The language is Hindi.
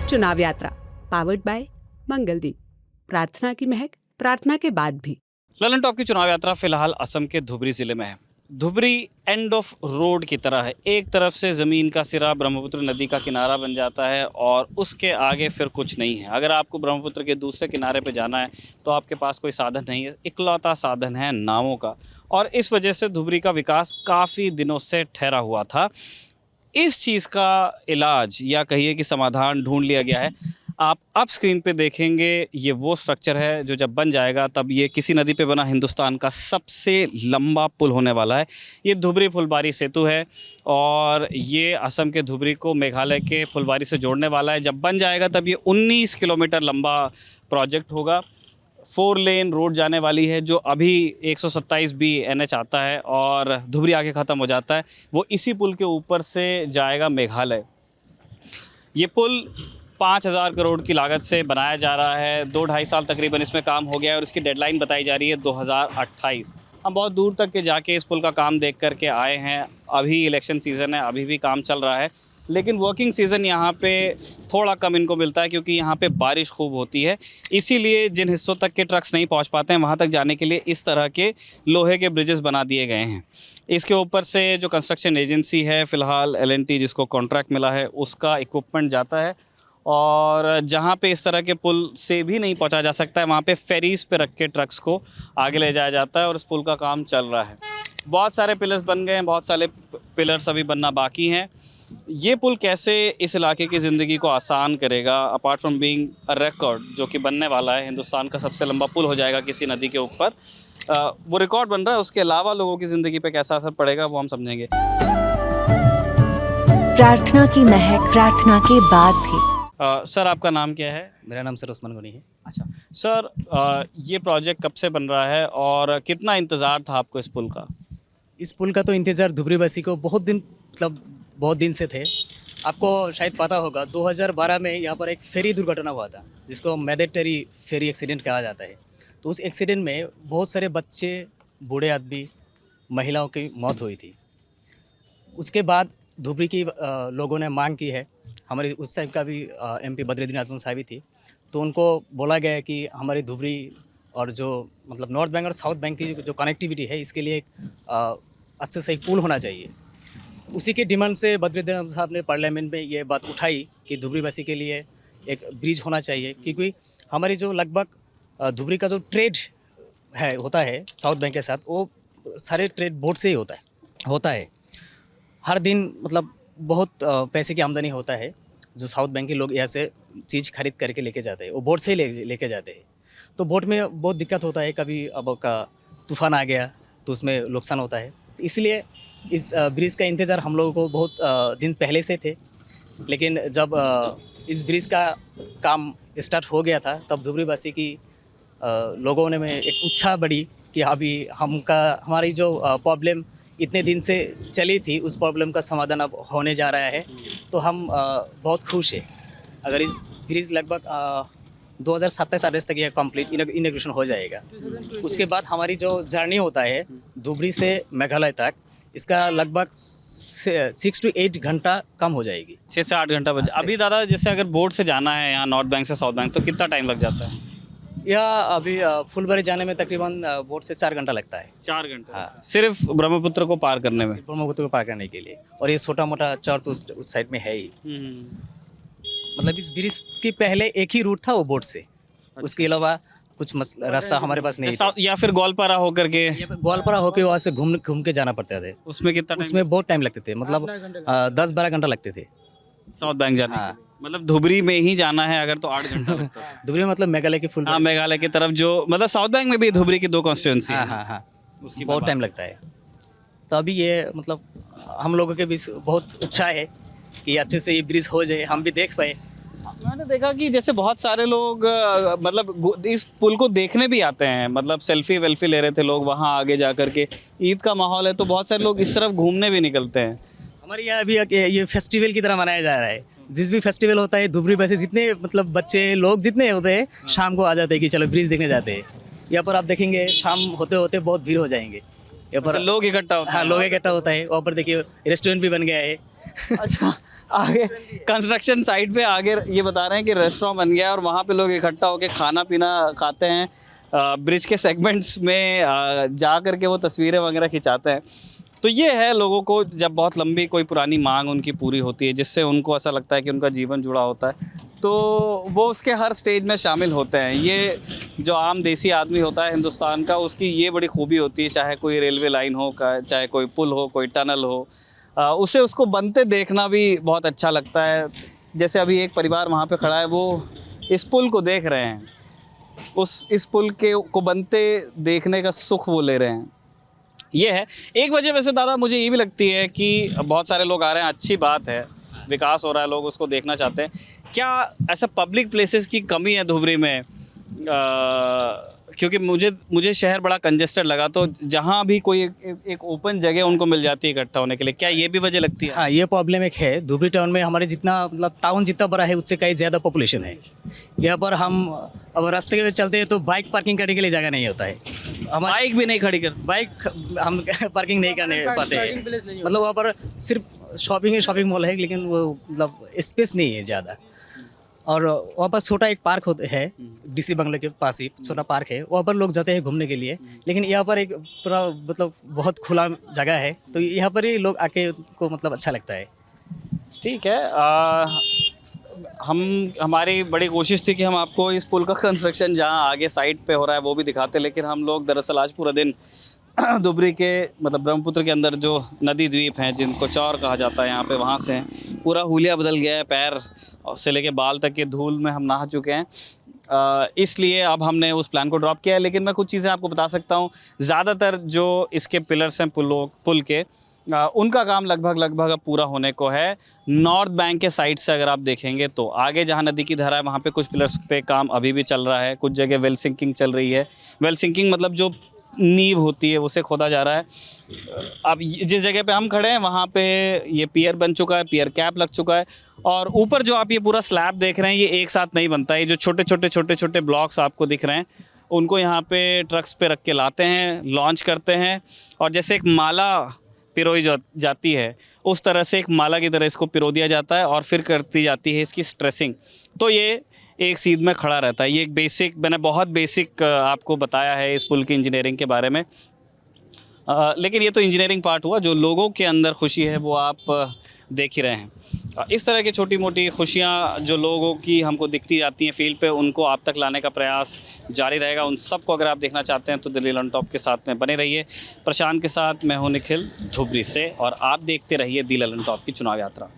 चुनाव यात्रा पावर्ड बाय मंगलदीप। प्रार्थना की महक, प्रार्थना के बाद भी। ललन टॉप की चुनाव यात्रा फिलहाल असम के धुबरी जिले में है। धुबरी एंड ऑफ रोड की तरह है। एक तरफ से ज़मीन का सिरा ब्रह्मपुत्र नदी का किनारा बन जाता है और उसके आगे फिर कुछ नहीं है। अगर आपको ब्रह्मपुत्र के दूसरे किनारे पे जाना है तो आपके पास कोई साधन नहीं है, इकलौता साधन है नावों का। और इस वजह से धुबरी का विकास काफ़ी दिनों से ठहरा हुआ था। इस चीज़ का इलाज या कहिए कि समाधान ढूंढ लिया गया है। आप अब स्क्रीन पे देखेंगे, ये वो स्ट्रक्चर है जो जब बन जाएगा तब ये किसी नदी पे बना हिंदुस्तान का सबसे लंबा पुल होने वाला है। ये धुबरी फुलबारी सेतु है और ये असम के धुबरी को मेघालय के फुलबारी से जोड़ने वाला है। जब बन जाएगा तब ये 19 किलोमीटर लंबा प्रोजेक्ट होगा। 4 लेन रोड जाने वाली है। जो अभी 127 बी NH आता है और धुबरी आके ख़त्म हो जाता है, वो इसी पुल के ऊपर से जाएगा मेघालय। ये पुल 5,000 करोड़ की लागत से बनाया जा रहा है। 2-2.5 साल तकरीबन इसमें काम हो गया है और इसकी डेडलाइन बताई जा रही है 2028। हम बहुत दूर तक के जाके इस पुल का काम देख कर के आए हैं। अभी इलेक्शन सीज़न है, अभी भी काम चल रहा है, लेकिन वर्किंग सीज़न यहाँ पे थोड़ा कम इनको मिलता है क्योंकि यहाँ पे बारिश खूब होती है। इसीलिए जिन हिस्सों तक के ट्रक्स नहीं पहुँच पाते हैं वहाँ तक जाने के लिए इस तरह के लोहे के ब्रिजेस बना दिए गए हैं। इसके ऊपर से जो कंस्ट्रक्शन एजेंसी है फ़िलहाल L&T जिसको कॉन्ट्रैक्ट मिला है, उसका इक्विपमेंट जाता है और जहाँ पे इस तरह के पुल से भी नहीं पहुँचा जा सकता है वहाँ पे फेरीज़ पे रख के ट्रक्स को आगे ले जाया जाता है और इस पुल का काम चल रहा है। बहुत सारे पिलर्स बन गए हैं, बहुत सारे पिलर्स अभी बनना बाकी हैं। ये पुल कैसे इस इलाके की ज़िंदगी को आसान करेगा, apart from being a record जो कि बनने वाला है, हिंदुस्तान का सबसे लंबा पुल हो जाएगा किसी नदी के ऊपर, वो रिकॉर्ड बन रहा है। उसके अलावा लोगों की ज़िंदगी पे कैसा असर पड़ेगा वो हम समझेंगे। प्रार्थना की महक, प्रार्थना के बाद भी। सर आपका नाम क्या है? मेरा नाम सर उस्मान गनी है। अच्छा सर, ये प्रोजेक्ट कब से बन रहा है और कितना इंतज़ार था आपको इस पुल का? इस पुल का तो इंतज़ार धुबरीवासी को बहुत दिन से थे। आपको शायद पता होगा 2012 में यहाँ पर एक फेरी दुर्घटना हुआ था जिसको मैंडेटरी फेरी एक्सीडेंट कहा जाता है। तो उस एक्सीडेंट में बहुत सारे बच्चे, बूढ़े आदमी, महिलाओं की मौत हुई थी। उसके बाद धुबरी की लोगों ने मांग की है। हमारे उस टाइम का भी MP बद्रुद्दीन आजम साहब थी, तो उनको बोला गया कि हमारी धुबरी और जो मतलब नॉर्थ बैंक और साउथ बैंक की जो कनेक्टिविटी है इसके लिए एक अच्छे से एक पुल होना चाहिए। उसी के डिमांड से बद्रुद्दीन आजम साहब ने पार्लियामेंट में ये बात उठाई कि धुबरीवासी के लिए एक ब्रिज होना चाहिए, क्योंकि हमारी जो लगभग धुबरी का जो ट्रेड होता है साउथ बैंक के साथ, वो सारे ट्रेड बोट से ही होता है। हर दिन मतलब बहुत पैसे की आमदनी होता है। जो साउथ बैंक के लोग यहाँ से चीज़ खरीद करके लेके जाते हैं, वो बोट से ही लेके जाते हैं। तो बोट में बहुत दिक्कत होता है, कभी अब का तूफ़ान आ गया तो उसमें नुकसान होता है। इसलिए इस ब्रिज का इंतज़ार हम लोगों को बहुत दिन पहले से थे, लेकिन जब इस ब्रिज का काम स्टार्ट हो गया था तब धुबरीवासी की लोगों ने में एक उत्साह बढ़ी कि अभी हमारी जो प्रॉब्लम इतने दिन से चली थी उस प्रॉब्लम का समाधान अब होने जा रहा है। तो हम बहुत खुश हैं। अगर इस ब्रिज लगभग 2027-28 तक यह कंप्लीट इनॉग्रेशन हो जाएगा। उसके बाद हमारी जो जर्नी होता है धुबरी से मेघालय तक, इसका लगभग 6 to 8 घंटा कम हो जाएगी। 6 से 8 घंटा बजे। अभी दादा जैसे अगर बोट से जाना है यहाँ नॉर्थ बैंक से साउथ बैंक तो कितना टाइम लग जाता है? या अभी फुलबारी जाने में तकरीबन बोट से 4 घंटा लगता है। 4 घंटे? हाँ, सिर्फ ब्रह्मपुत्र को पार करने में? ब्रह्मपुत्र को पार करने के लिए। और ये छोटा मोटा चौर तो उस साइड में है ही। मतलब इस ब्रिज के पहले एक ही रूट था, वो बोट से। उसके अलावा कुछ रास्ता हमारे पास नहीं था। या फिर ग्वालपारा होकर के? ग्वालपारा होकर वहाँ से घूम के जाना पड़ता था। उसमें कितना? उसमें बहुत टाइम लगते थे, मतलब 10-12 घंटा लगते थे साउथ बैंक जाने। हाँ। मतलब धुबरी में ही जाना है अगर तो 8 घंटा लगता है। धुबरी मतलब मेघालय की फुल। हाँ, मेघालय की तरफ जो मतलब साउथ बैंक में भी धुबरी की 2 कॉन्स्टिट्यूएंसी है। हाँ, उसकी बहुत टाइम लगता है। तो अभी ये मतलब हम लोगों के बीच बहुत उत्साह है कि अच्छे से ये ब्रिज हो जाए, हम भी देख पाए। मैंने देखा कि जैसे बहुत सारे लोग मतलब इस पुल को देखने भी आते हैं, मतलब सेल्फी वेल्फी ले रहे थे लोग वहाँ आगे जा कर के। ईद का माहौल है तो बहुत सारे लोग इस तरफ घूमने भी निकलते हैं। हमारे यहाँ अभी ये फेस्टिवल की तरह मनाया जा रहा है। जिस भी फेस्टिवल होता है धुबरी जितने मतलब बच्चे लोग जितने होते हैं शाम को आ जाते हैं कि चलो ब्रिज देखने जाते हैं। यहाँ पर आप देखेंगे शाम होते होते बहुत भीड़ हो जाएंगे। यहाँ पर लोग इकट्ठा होते हैं। हाँ, लोग इकट्ठा होता है। वहाँ पर देखिए रेस्टोरेंट भी बन गया है। अच्छा, आगे कंस्ट्रक्शन साइट पे आगे ये बता रहे हैं कि रेस्टोरेंट बन गया है और वहाँ पे लोग इकट्ठा होकर खाना पीना खाते हैं। ब्रिज के सेगमेंट्स में जा कर के वो तस्वीरें वगैरह खिंचाते हैं। तो ये है, लोगों को जब बहुत लंबी कोई पुरानी मांग उनकी पूरी होती है जिससे उनको ऐसा लगता है कि उनका जीवन जुड़ा होता है, तो वो उसके हर स्टेज में शामिल होते हैं। ये जो आम देसी आदमी होता है हिंदुस्तान का, उसकी ये बड़ी खूबी होती है, चाहे कोई रेलवे लाइन हो, चाहे कोई पुल हो, कोई टनल हो, उसे उसको बनते देखना भी बहुत अच्छा लगता है। जैसे अभी एक परिवार वहाँ पे खड़ा है, वो इस पुल को देख रहे हैं, इस पुल को बनते देखने का सुख वो ले रहे हैं। ये है एक वजह। वैसे दादा मुझे ये भी लगती है कि बहुत सारे लोग आ रहे हैं, अच्छी बात है, विकास हो रहा है, लोग उसको देखना चाहते हैं। क्या ऐसा पब्लिक प्लेसेस की कमी है धुबरी में? क्योंकि मुझे शहर बड़ा कंजेस्टेड लगा, तो जहाँ भी कोई एक ओपन जगह उनको मिल जाती है इकट्ठा होने के लिए, क्या ये भी वजह लगती है? हाँ, ये प्रॉब्लम एक है। धुबरी टाउन में हमारे जितना मतलब टाउन जितना बड़ा है उससे कहीं ज़्यादा पॉपुलेशन है। यहाँ पर हम अब रास्ते में चलते हैं तो बाइक पार्किंग करने के लिए जगह नहीं होता है। हमारे बाइक भी नहीं खड़ी कर, बाइक हम पार्किंग नहीं करने पाते हैं। मतलब वहाँ पर सिर्फ शॉपिंग मॉल है, लेकिन वो मतलब स्पेस नहीं है ज़्यादा। और वहाँ पर छोटा एक पार्क है, डीसी बंगले के पास ही छोटा पार्क है, वहाँ पर लोग जाते हैं घूमने के लिए। लेकिन यहाँ पर एक पूरा मतलब बहुत खुला जगह है, तो यहाँ पर ही लोग आके को मतलब अच्छा लगता है। ठीक है। हमारी बड़ी कोशिश थी कि हम आपको इस पुल का कंस्ट्रक्शन जहाँ आगे साइड पे हो रहा है वो भी दिखाते, लेकिन हम लोग दरअसल आज पूरा दिन धुबरी के मतलब ब्रह्मपुत्र के अंदर जो नदी द्वीप हैं जिनको चौर कहा जाता है यहाँ पे, वहाँ से हैं। पूरा हुलिया बदल गया है, पैर से लेके बाल तक के धूल में हम नहा चुके हैं। इसलिए अब हमने उस प्लान को ड्रॉप किया है। लेकिन मैं कुछ चीज़ें आपको बता सकता हूँ। ज़्यादातर जो इसके पिलर्स हैं पुल के, उनका काम लगभग अब पूरा होने को है। नॉर्थ बैंक के साइड से अगर आप देखेंगे तो आगे जहाँ नदी की धारा है वहाँ पे कुछ पिलर्स पे काम अभी भी चल रहा है। कुछ जगह वेल सिंकिंग चल रही है। वेल सिंकिंग मतलब जो नींव होती है उसे खोदा जा रहा है। अब जिस जगह पे हम खड़े हैं वहाँ पे ये पियर बन चुका है, पियर कैप लग चुका है। और ऊपर जो आप ये पूरा स्लैब देख रहे हैं ये एक साथ नहीं बनता है। ये जो छोटे छोटे ब्लॉक्स आपको दिख रहे हैं उनको यहाँ पे ट्रक्स पे रख के लाते हैं, लॉन्च करते हैं, और जैसे एक माला पिरोई जाती है उस तरह से एक माला की तरह इसको पिरो दिया जाता है और फिर करती जाती है इसकी स्ट्रेसिंग। तो ये एक सीध में खड़ा रहता है। ये एक बेसिक, मैंने बहुत बेसिक आपको बताया है इस पुल की इंजीनियरिंग के बारे में। लेकिन ये तो इंजीनियरिंग पार्ट हुआ, जो लोगों के अंदर खुशी है वो आप देख ही रहे हैं। इस तरह की छोटी मोटी खुशियाँ जो लोगों की हमको दिखती जाती हैं फील्ड पे, उनको आप तक लाने का प्रयास जारी रहेगा। उन सबको अगर आप देखना चाहते हैं तो दिल्ली ऑन टॉप के साथ में बने रहिए। प्रशांत के साथ मैं हूं निखिल धुबरी से, और आप देखते रहिए दिल्ली ऑन टॉप की चुनाव यात्रा।